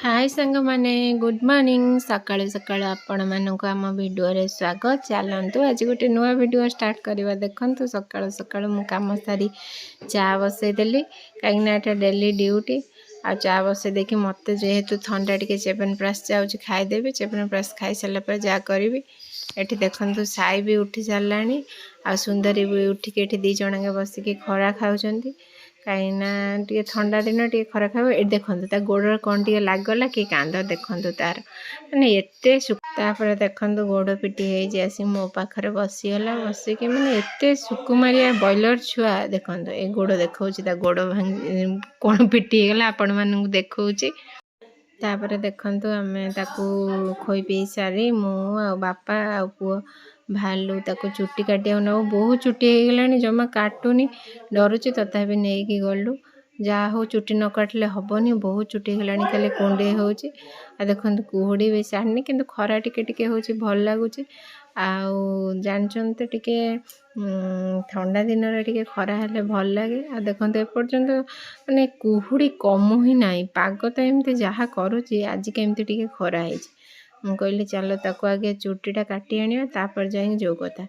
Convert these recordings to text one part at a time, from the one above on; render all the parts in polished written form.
हाय सांग माने good morning सकाळु सकाळु आपण मानक आम वीडियो रे स्वागत। चलतु आज गोटे नुआ वीडियो स्टार्ट करवा। देखंतु सकाळु सकाळु मु काम सारी चा बसई देली कहीं डेली ड्यूटी आ चा बसई देखी मत जेहेतु ठंडा टिके च्यवनप्राश जाऊँगी खाईदेवी। च्यवनप्राश खाई सारा पर जहाँ करी एठी देखंतु साई भी उठी सारानी आ सुंदरी भी उठिके एठी दी जण के बसिके खरा खाउछंती कहीं टे ठंडा दिन टे खरा खाव। ये देखते ता गोड़ कौन टे लगला कि कांद देखु तार मैंने एते सुपर देखु गोड़ पिटी आसी मो पाखे बसीगला बसिक मैंने एत सुकुमारिया बॉयलर छुआ देखो ये गोड़ देखा गोड़ भांग कौन पिटी गला आपण मानू देखा। तापर देखंतु आमे ताकू खोई पी सारी मु आ बापा आ पुओ भालू ताकू चुट्टी काटिया नौ बहुत चुट्टी हो गलानी जमा काटुनी डरुची तथापि नहीं कि गलु जहाँ हो चुट्टी न काटले हबनी बहुत चुट्टी गलानी खाली कुंडे होची। आ देखंतु कुहुड़ी भी सारनी किंतु खरा टिके टिके होची भल लागुची। आउ जानचंते टिके ठंडा दिन रे टिके खरा हेले भल लागे। आ देखंतु एपर्यंत माने कुहुड़ी कम ही नाही पाग तो एमती जहाँ करूची आज केमती टिके खरा है। मु कहली चलो ताको आगे चुट्टीटा काटी आनिया तापर जाई जो कथा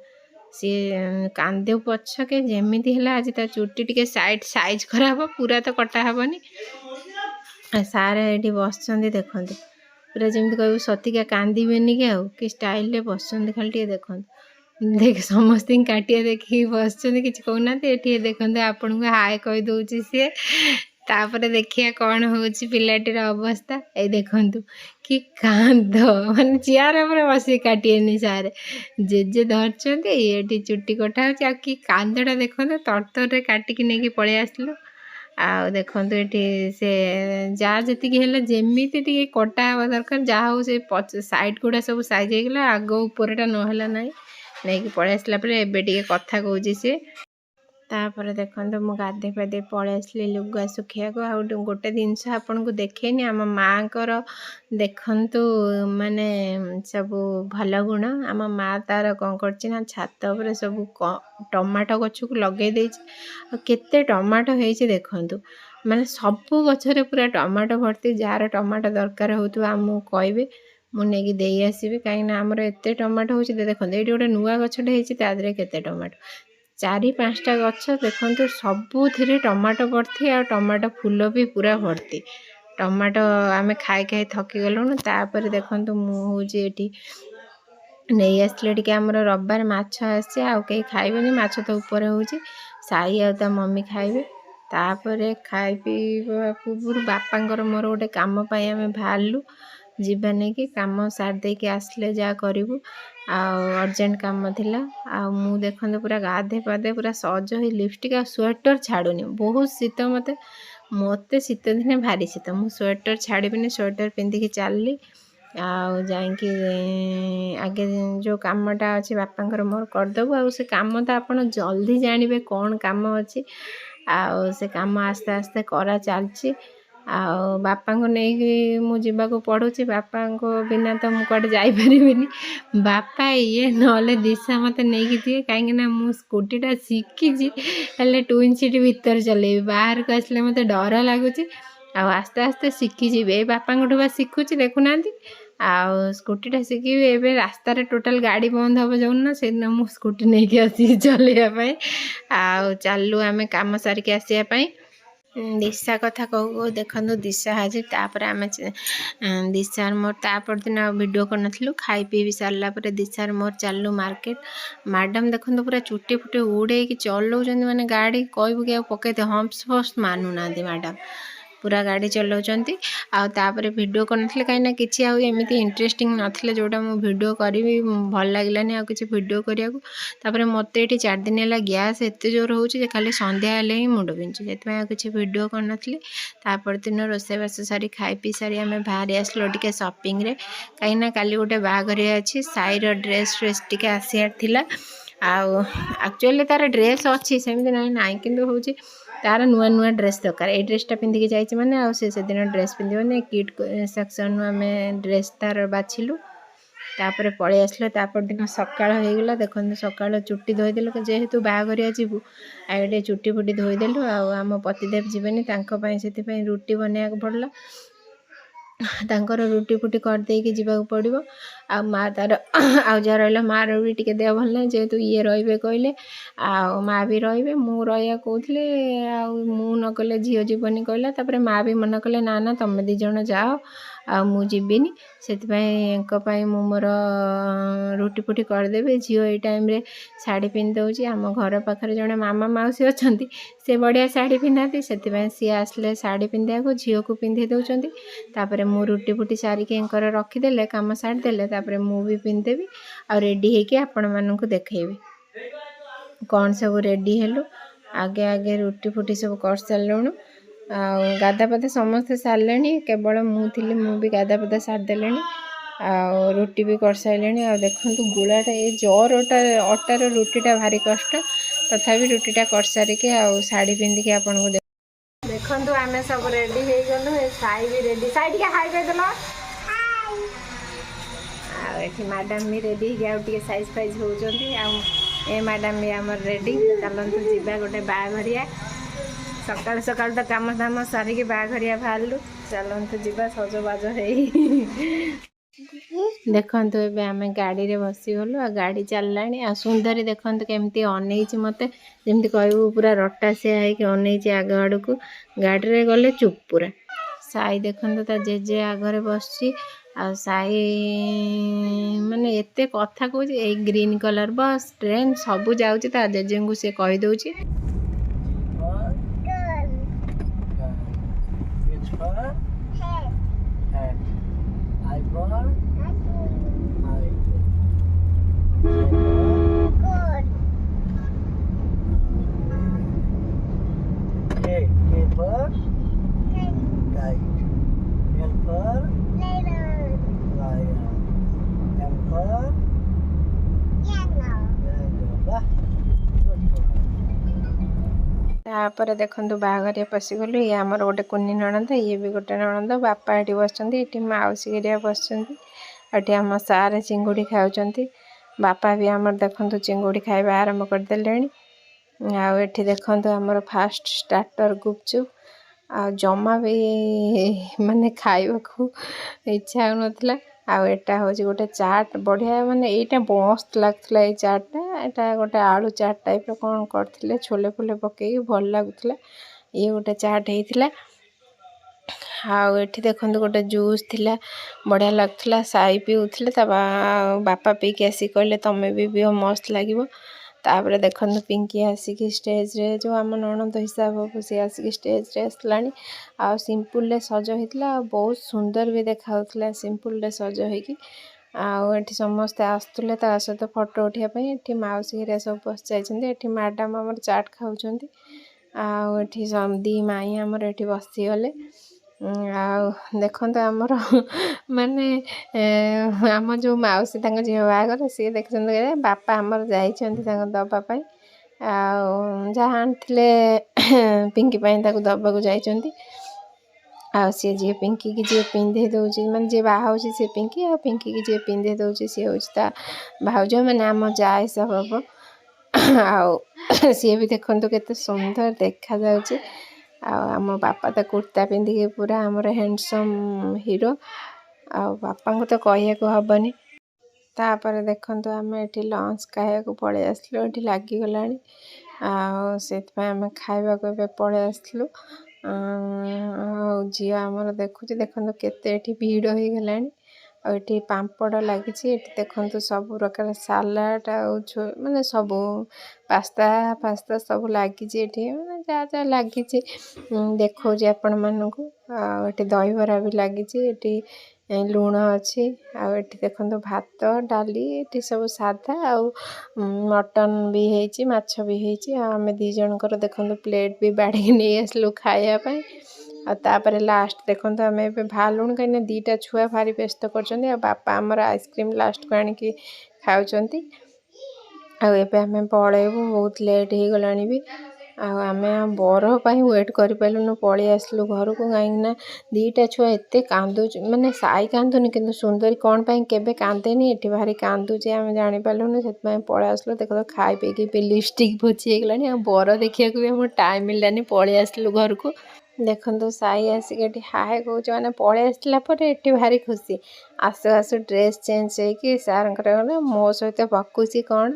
सी कांदे पछके जेमिति हैला आज ता चुट्टी टिके साइज खराब पूरा तो कटा हबनी। सारे एठी बसचंदी देखंतु पूरा जेमिति कहू सतिका कांदीबेनी के आउ कि स्टाइल रे बसचंदी खाली टिके देखंतु देख समस्त काटिया देखी बसचंदी किछ कहूना एठी देखंतु आपन को हाय कहि दउची से तापर देखिया कौन होची पिलाटीर अवस्था ए देखंतु कि कांद माने चियार पर बसी काटिएनी सारे जे धरचंती एठी चुट्टी कटा होची आ कि कांदटा देखंतु तरतर रे काटिकी नेकी पळे आसलो। आ देखंतु एठी से जा जति के हेला जेमिति टिके कटा हवा दरकार जा हो से साइड गुडा सब साइज हे गेला आगो ऊपरटा न होला नाही नेकी पळे आसला परे एबे टिके कथा कहूची से। तापर देखंतु मु गाधे पाधे पळे आसली लुगा सुखिया को आ गोटे जिनस आपन को देखेनी आम माँ कर देखंतु माने सब भल गुण आम माँ तार कौन करछि ना छात उपर सब टमाटो गछ को लगे देछि केते टमाटो हेछि देखंतु माने सब गछरे पूरा टमाटो भर्ती जार टमाटो दरकार होतु आमु कहबे मु नेकी देई आसीबे काई ना हमर एते टमाटो होछि देखंतु एठी गोटे नुआ गछटे हेछि तादरे केते टमाटो 4-5टा गछ देखंतु सबुथिरे टमाटो भर्ती आ टमाटो फूल भी पूरा भर्ती टमाटो आमे खाई खाई थकी गलुनु। तापर देखंतु मु होछि एठी नहीं आसले टिके हमर रविवार माछ आसी आ कई खाइबेनी माछ तो ऊपर होछि साई आ ता मम्मी खाइबे। तापर खाई पीवा पूर्व बापांकर मोर गोटे काम पाई आमे भालु जीवा नहीं कि काम सार दे के आसले जा करिवु आ अर्जेंट काम थिला आ मु देखंतु पूरा गाधे पाधे पूरा सज हो लिपस्टिक आ स्वेटर छाड़ुनी बहुत शीत मते शीत दिने भारी शीत मु स्वेटर छाड़बीनी स्वेटर पिंधिकी चलली आ जाइकी आगे जो कामटा अच्छे बापांकर मोर करदेबू आ से काम तो आपन जल्दी जानवे कौन काम अच्छी आ से काम आस्ते आस्ते करा चलची आ बापा को नहीं मुझा पड़ुची बापा को बिना तो मुझे कड़े जापरिनी बापा ये ना दिशा मत नहीं दिए कहीं मु स्कूटीटा शिखी हेल्ले ट्विन सीट भीतर चलेबी बाहर को आसले मत डर लगुच आस्ते आस्ते शिखी ए बापा बा शिखुची देखुना आ स्कूटीटा शिखी ए रास्ता टोटाल गाड़ी बंद हम जाऊन ना से मु स्कूटी नहीं कि आसी चलवाई आ चलू आम कम सारिक आसवाई। दिशा कथा कहू देखो दिशा आज तापर आम दिशार मोर तापर दिन वीडियो कर खाई पी सारा दिशार मोर चलू मार्केट मैडम देखो पूरा चुट्टी फुटे उड़े कि चलाऊँ माने गाड़ी कहबू कि पकईते हम्स फम्स मानुना मैडम पूरा गाड़ी चलाउछंती आउे भिडियो कर कहीं किसी आमती इंटरेस्टिंग नाथिले जोटा मु भिडियो करी भल लगिलानी आ किसी भिडियो करिया मत ये 4 दिन है गैस एत जोर हो खाली संध्या हेले ही मुंड बिंचु से किसी भिडियो कर दिन रोषेबास सारी खाई पी सारी आम बाहरी आसलो टे सपिंग रे कहीं काली गोटे बाघर अच्छी साईर ड्रेस फ्रेस टे आसार थिला आक्चुअली तार ड्रेस अच्छी सेमती ना कि हूँ तार नुआ नुआ ड्रेस दरकार ये ड्रेसटा पिंधिकी जाइए मैंने से दिन ड्रेस पिंधे किट सेक्शन आम ड्रेस तार बाछिलु तापर पलि आसलो तापर दिन सकाळ हो गला देखो सकाळ चुट्टी धोईदेलु जेहेतु बाहाघरिया जीवु आगे चुट्टी फुट्टी धोईदेलु आम पतिदेव जीवेनी से रुटी बनैया पड़ला ତାଙ୍କର ରୁଟି ଫୁଟି କରିଦେଇକି ଯିବାକୁ ପଡ଼ିବ। ଆଉ ମାଆ ତାର ଆଉ ଯାହା ରହିଲା ମାଆର ବି ଟିକେ ଦେହ ଭଲ ନାହିଁ, ଯେହେତୁ ଇଏ ରହିବେ କହିଲେ ଆଉ ମାଆ ବି ରହିବେ। ମୁଁ ରହିବାକୁ କହୁଥିଲି, ଆଉ ମୁଁ ନ ଗଲେ ଝିଅ ଯିବନି କହିଲା। ତାପରେ ମାଆ ବି ମନା କଲେ ନା ନା ତମେ ଦୁଇ ଜଣ ଯାଅ, ଆଉ ମୁଁ ଯିବିନି। ସେଥିପାଇଁ ୟାଙ୍କ ପାଇଁ ମୁଁ ମୋର ରୁଟି ଫୁଟି କରିଦେବି। ଝିଅ ଏଇ ଟାଇମ୍ରେ ଶାଢ଼ୀ ପିନ୍ଧି ଦେଉଛି। ଆମ ଘର ପାଖରେ ଜଣେ ମାମା ମାଉସୀ ଅଛନ୍ତି, ସେ ବଢ଼ିଆ ଶାଢ଼ୀ ପିନ୍ଧନ୍ତି। ସେଥିପାଇଁ ସିଏ ଆସିଲେ ଶାଢ଼ୀ ପିନ୍ଧିବାକୁ ଝିଅକୁ ପିନ୍ଧେଇ ଦେଉଛନ୍ତି। ତାପରେ ମୁଁ ରୁଟି ଫୁଟି ସାରିକି ୟାଙ୍କର ରଖିଦେଲେ, କାମ ସାରିଦେଲେ, ତାପରେ ମୁଁ ବି ପିନ୍ଧିଦେବି। ଆଉ ରେଡ଼ି ହେଇକି ଆପଣମାନଙ୍କୁ ଦେଖେଇବି କ'ଣ ସବୁ ରେଡ଼ି ହେଲୁ। ଆଗେ ଆଗେ ରୁଟି ଫୁଟି ସବୁ କରିସାରିଲୁଣୁ। ଆଉ ଗାଧା ପାଧା ସମସ୍ତେ ସାରିଲେଣି, କେବଳ ମୁଁ ଥିଲି, ମୁଁ ବି ଗାଧା ପାଧା ସାରିଦେଲେଣି। ଆଉ ରୁଟି ବି କରିସାରିଲେଣି। ଆଉ ଦେଖନ୍ତୁ ଗୁଳାଟା, ଏ ଜରଟା ଅଟାର ରୁଟିଟା ଭାରି କଷ୍ଟ। ତଥାପି ରୁଟିଟା କରିସାରିକି ଆଉ ଶାଢ଼ୀ ପିନ୍ଧିକି ଆପଣଙ୍କୁ ଦେଖନ୍ତୁ ଆମେ ସବୁ ରେଡ଼ି ହେଇଗଲୁ। ଏ ସାଇ ବି ରେଡ଼ି, ସାଇ ଟିକେ ହାଇ କହିଦେଲ। ଆଉ ଏଠି ମ୍ୟାଡ଼ାମ୍ ବି ରେଡ଼ି ହେଇକି ଆଉ ଟିକେ ସାଇଜ୍ ଫାଇଜ୍ ହେଉଛନ୍ତି। ଆଉ ଏ ମ୍ୟାଡ଼ାମ୍ ବି ଆମର ରେଡ଼ି। ଚାଲନ୍ତୁ ଯିବା ଗୋଟେ ବାହାଘରିଆ। ସକାଳୁ ସକାଳୁ ତ କାମ ଦାମ ସାରିକି ବାହାଘରିଆ ବାହାରିଲୁ। ଚାଲନ୍ତୁ ଯିବା ସଜବାଜ ହେଇ। ଦେଖନ୍ତୁ ଏବେ ଆମେ ଗାଡ଼ିରେ ବସିଗଲୁ। ଆଉ ଗାଡ଼ି ଚାଲିଲାଣି। ଆଉ ସୁନ୍ଦରୀ ଦେଖନ୍ତୁ କେମିତି ଅନେଇଛି ମୋତେ, ଯେମିତି କହିବୁ ପୁରା ରଟାସିଆ ହେଇକି ଅନେଇଛି ଆଗ ଆଡ଼କୁ। ଗାଡ଼ିରେ ଗଲେ ଚୁପ୍ ପୁରା। ସାଇ ଦେଖନ୍ତୁ ତା ଜେଜେ ଆଗରେ ବସିଛି। ଆଉ ସାଇ ମାନେ ଏତେ କଥା କହୁଛି, ଏଇ ଗ୍ରୀନ୍ କଲର୍ ବସ୍ ଟ୍ରେନ୍ ସବୁ ଯାଉଛି, ତା ଜେଜେଙ୍କୁ ସେ କହିଦେଉଛି। ତାପରେ ଦେଖନ୍ତୁ ବାହାଘରିଆ ପଶିଗଲୁ। ଇଏ ଆମର ଗୋଟେ କୁନି ନଣନ୍ଦ, ଇଏ ବି ଗୋଟେ ନଣନ୍ଦ। ବାପା ଏଠି ବସିଛନ୍ତି, ଏଠି ମାଉସୀ ହେରିକା ବସିଛନ୍ତି। ଏଠି ଆମ ସାର୍ ଚିଙ୍ଗୁଡ଼ି ଖାଉଛନ୍ତି। ବାପା ବି ଆମର ଦେଖନ୍ତୁ ଚିଙ୍ଗୁଡ଼ି ଖାଇବା ଆରମ୍ଭ କରିଦେଲେଣି। ଆଉ ଏଠି ଦେଖନ୍ତୁ ଆମର ଫାଷ୍ଟ ଷ୍ଟାର୍ଟର ଗୁପଚୁପ୍। ଆଉ ଜମା ବି ମାନେ ଖାଇବାକୁ ଇଚ୍ଛା ହେଉନଥିଲା। ଆଉ ଏଟା ହେଉଛି ଗୋଟେ ଚାଟ୍, ବଢ଼ିଆ, ମାନେ ଏଇଟା ମସ୍ତ ଲାଗୁଥିଲା ଏଇ ଚାଟ୍ଟା। ଏଇଟା ଗୋଟେ ଆଳୁ ଚାଟ୍ ଟାଇପ୍ର କ'ଣ କରିଥିଲେ, ଛୋଲେ ଫୋଲେ ପକେଇକି, ଭଲ ଲାଗୁଥିଲା। ଇଏ ଗୋଟେ ଚାଟ୍ ହେଇଥିଲା। ଆଉ ଏଠି ଦେଖନ୍ତୁ ଗୋଟେ ଜୁସ୍ ଥିଲା, ବଢ଼ିଆ ଲାଗୁଥିଲା। ସାଇ ପିଉଥିଲେ, ତା ବାପା ପିଇକି ଆସିକି କହିଲେ ତମେ ବି ପିଅ, ମସ୍ତ ଲାଗିବ। ତାପରେ ଦେଖନ୍ତୁ ପିଙ୍କି ଆସିକି ଷ୍ଟେଜ୍ରେ, ଯେଉଁ ଆମ ନଣନ୍ଦ ହିସାବ ହେବ, ସିଏ ଆସିକି ଷ୍ଟେଜ୍ରେ ଆସିଲାଣି। ଆଉ ସିମ୍ପୁଲ୍ରେ ସଜ ହେଇଥିଲା, ଆଉ ବହୁତ ସୁନ୍ଦର ବି ଦେଖାହେଉଥିଲା ସିମ୍ପୁଲ୍ରେ ସଜ ହେଇକି। ଆଉ ଏଠି ସମସ୍ତେ ଆସୁଥିଲେ ତା ସହିତ ଫଟୋ ଉଠାଇବା ପାଇଁ। ଏଠି ମାଉସୀ ହେରିକା ସବୁ ବସି ଯାଇଛନ୍ତି। ଏଠି ମ୍ୟାଡ଼ାମ୍ ଆମର ଚାଟ୍ ଖାଉଛନ୍ତି। ଆଉ ଏଠି ଦି ମାଇଁ ଆମର ଏଠି ବସିଗଲେ। ଆଉ ଦେଖନ୍ତୁ ଆମର ମାନେ ଆମ ଯେଉଁ ମାଉସୀ ତାଙ୍କ ଝିଅ ବାହାଘର, ସିଏ ଦେଖୁଛନ୍ତି ବାପା ଆମର ଯାଇଛନ୍ତି ତାଙ୍କୁ ଦେବା ପାଇଁ। ଆଉ ଯାହା ଆଣିଥିଲେ ପିଙ୍କି ପାଇଁ ତାକୁ ଦେବାକୁ ଯାଇଛନ୍ତି। ଆଉ ସିଏ ଯିଏ ପିଙ୍କିକି ଯିଏ ପିନ୍ଧେଇ ଦେଉଛି, ମାନେ ଯିଏ ବାହା ହେଉଛି ସିଏ ପିଙ୍କି, ଆଉ ପିଙ୍କିକି ଯିଏ ପିନ୍ଧେଇ ଦେଉଛି ସିଏ ହେଉଛି ତା ଭାଉଜ, ମାନେ ଆମ ଯା ହିସାବ ହେବ। ଆଉ ସିଏ ବି ଦେଖନ୍ତୁ କେତେ ସୁନ୍ଦର ଦେଖାଯାଉଛି। ଆଉ ଆମ ବାପା ତ କୁର୍ତ୍ତା ପିନ୍ଧିକି ପୁରା ଆମର ହ୍ୟାଣ୍ଡସମ୍ ହିରୋ। ଆଉ ବାପାଙ୍କୁ ତ କହିବାକୁ ହେବନି। ତାପରେ ଦେଖନ୍ତୁ ଆମେ ଏଠି ଲଞ୍ଚ ଖାଇବାକୁ ପଳେଇ ଆସିଲୁ, ଏଠି ଲାଗିଗଲାଣି। ଆଉ ସେଥିପାଇଁ ଆମେ ଖାଇବାକୁ ଏବେ ପଳେଇ ଆସିଲୁ। ଆଉ ଝିଅ ଆମର ଦେଖୁଛି, ଦେଖନ୍ତୁ କେତେ ଏଠି ଭିଡ଼ ହେଇଗଲାଣି। ଆଉ ଏଠି ପାମ୍ପଡ଼ ଲାଗିଛି। ଏଠି ଦେଖନ୍ତୁ ସବୁ ପ୍ରକାର ସାଲାଡ଼, ଆଉ ମାନେ ସବୁ ପାସ୍ତା ଫାସ୍ତା ସବୁ ଲାଗିଛି ଏଠି, ମାନେ ଯାହା ଯାହା ଲାଗିଛି ଦେଖାଉଛି ଆପଣମାନଙ୍କୁ। ଆଉ ଏଠି ଦହିବରା ବି ଲାଗିଛି, ଏଠି ଲୁଣ ଅଛି। ଆଉ ଏଠି ଦେଖନ୍ତୁ ଭାତ ଡାଲି, ଏଠି ସବୁ ସାଧା, ଆଉ ମଟନ୍ ବି ହେଇଛି, ମାଛ ବି ହେଇଛି। ଆଉ ଆମେ ଦୁଇ ଜଣଙ୍କର ଦେଖନ୍ତୁ ପ୍ଲେଟ୍ ବି ବାଢ଼ିକି ନେଇ ଆସିଲୁ ଖାଇବା ପାଇଁ। ଆଉ ତାପରେ ଲାଷ୍ଟ ଦେଖନ୍ତୁ ଆମେ ଏବେ ବାହାରିଲୁଣି, କାହିଁକିନା ଦୁଇଟା ଛୁଆ ଭାରି ବ୍ୟସ୍ତ କରୁଛନ୍ତି। ଆଉ ବାପା ଆମର ଆଇସ୍କ୍ରିମ୍ ଲାଷ୍ଟକୁ ଆଣିକି ଖାଉଛନ୍ତି। ଆଉ ଏବେ ଆମେ ପଳେଇବୁ, ବହୁତ ଲେଟ୍ ହେଇଗଲାଣି ବି। ଆଉ ଆମେ ବର ପାଇଁ ୱେଟ୍ କରିପାରିଲୁନୁ, ପଳେଇ ଆସିଲୁ ଘରକୁ। କାହିଁକିନା ଦୁଇଟା ଛୁଆ ଏତେ କାନ୍ଦୁଛି, ମାନେ ସାଇ କାନ୍ଦୁନି କିନ୍ତୁ ସୁନ୍ଦରୀ କ'ଣ ପାଇଁ କେବେ କାନ୍ଦେନି, ଏଠି ଭାରି କାନ୍ଦୁଛି, ଆମେ ଜାଣିପାରିଲୁନି। ସେଥିପାଇଁ ପଳେଇ ଆସିଲୁ। ଦେଖ ଖାଇ ପିଇକି ବି ଲିପଷ୍ଟିକ୍ ପୋଛି ହେଇଗଲାଣି। ଆଉ ବର ଦେଖିବାକୁ ବି ଆମର ଟାଇମ୍ ମିଳିଲାନି, ପଳେଇ ଆସିଲୁ ଘରକୁ। ଦେଖନ୍ତୁ ସାଇ ଆସିକି ଏଠି ହାଏ କହୁଛି ମାନେ ପଳେଇ ଆସିଲା ପରେ ଏଠି ଭାରି ଖୁସି। ଆସୁ ଆସୁ ଡ୍ରେସ୍ ଚେଞ୍ଜ ହେଇକି ସାର୍ଙ୍କର ଗଲା ମୋ ସହିତ ପକାଉଛି କ'ଣ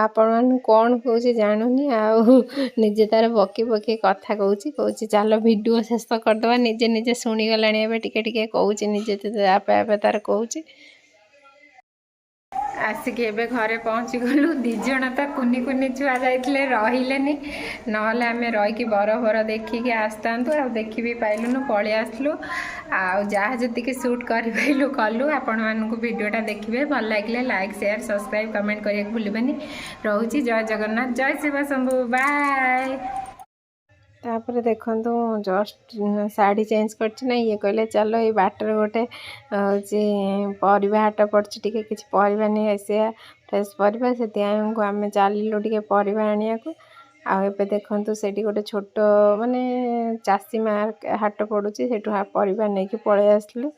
ଆପଣମାନଙ୍କୁ କ'ଣ କହୁଛି ଜାଣୁନି ଆଉ ନିଜେ ତାର ପକି ପକି କଥା କହୁଛି ଚାଲ ଭିଡ଼ିଓ ଶେଷ କରିଦେବା। ନିଜେ ନିଜେ ଶୁଣିଗଲାଣି ଏବେ ଟିକେ ଟିକେ କହୁଛି ନିଜେ ଆପେ ଆପେ ତାର କହୁଛି। ଆସିକି ଏବେ ଘରେ ପହଞ୍ଚିଗଲୁ। ଦି ଜଣ ତ କୁନି କୁନି ଛୁଆ ଯାଇଥିଲେ ରହିଲେନି, ନହେଲେ ଆମେ ରହିକି ବରଫର ଦେଖିକି ଆସିଥାନ୍ତୁ। ଆଉ ଦେଖି ବି ପାଇଲୁନୁ, ପଳେଇ ଆସିଲୁ। ଆଉ ଯାହା ଯେତିକି ସୁଟ୍ କରିପାରିଲୁ କଲୁ। ଆପଣମାନଙ୍କୁ ଭିଡ଼ିଓଟା ଦେଖିବେ, ଭଲ ଲାଗିଲେ ଲାଇକ୍ ସେୟାର ସବସ୍କ୍ରାଇବ୍ କମେଣ୍ଟ କରିବାକୁ ଭୁଲିବେନି। ରହୁଛି। ଜୟ ଜଗନ୍ନାଥ, ଜୟ ଶିବ ଶମ୍ଭୁ, ବାଏ। ତାପରେ ଦେଖନ୍ତୁ ଜଷ୍ଟ ଶାଢ଼ୀ ଚେଞ୍ଜ କରିଛି ନା, ଇଏ କହିଲେ ଚାଲ ଏଇ ବାଟରେ ଗୋଟେ ହେଉଛି ପରିବା ହାଟ ପଡ଼ିଛି, ଟିକେ କିଛି ପରିବା ନେଇ ଆସିବା, ଫ୍ରେଶ୍ ପରିବା। ସେଥିପାଇଁ ଆମେ ଚାଲିଲୁ ଟିକେ ପରିବା ଆଣିବାକୁ। ଆଉ ଏବେ ଦେଖନ୍ତୁ ସେଇଠି ଗୋଟେ ଛୋଟ ମାନେ ଚାଷୀ ହାଟ ପଡ଼ୁଛି, ସେଇଠୁ ପରିବା ନେଇକି ପଳେଇ ଆସିଲୁ।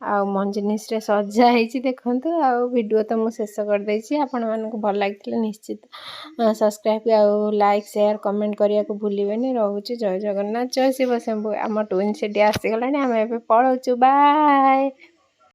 ଆଉ ମଞ୍ଜିନିସରେ ସଜା ହେଇଛି ଦେଖନ୍ତୁ। ଆଉ ଭିଡ଼ିଓ ତ ମୁଁ ଶେଷ କରିଦେଇଛି। ଆପଣମାନଙ୍କୁ ଭଲ ଲାଗିଥିଲେ ନିଶ୍ଚିତ ସବସ୍କ୍ରାଇବ୍ ଆଉ ଲାଇକ୍ ସେୟାର କମେଣ୍ଟ କରିବାକୁ ଭୁଲିବେନି। ରହୁଛି। ଜୟ ଜଗନ୍ନାଥ, ଜୟ ଶିବ ଶମ୍ଭୁ। ଆମ ଟୁଇନ୍ ସେଠି ଆସିଗଲାଣି, ଆମେ ଏବେ ପଳଉଛୁ। ବାଏ।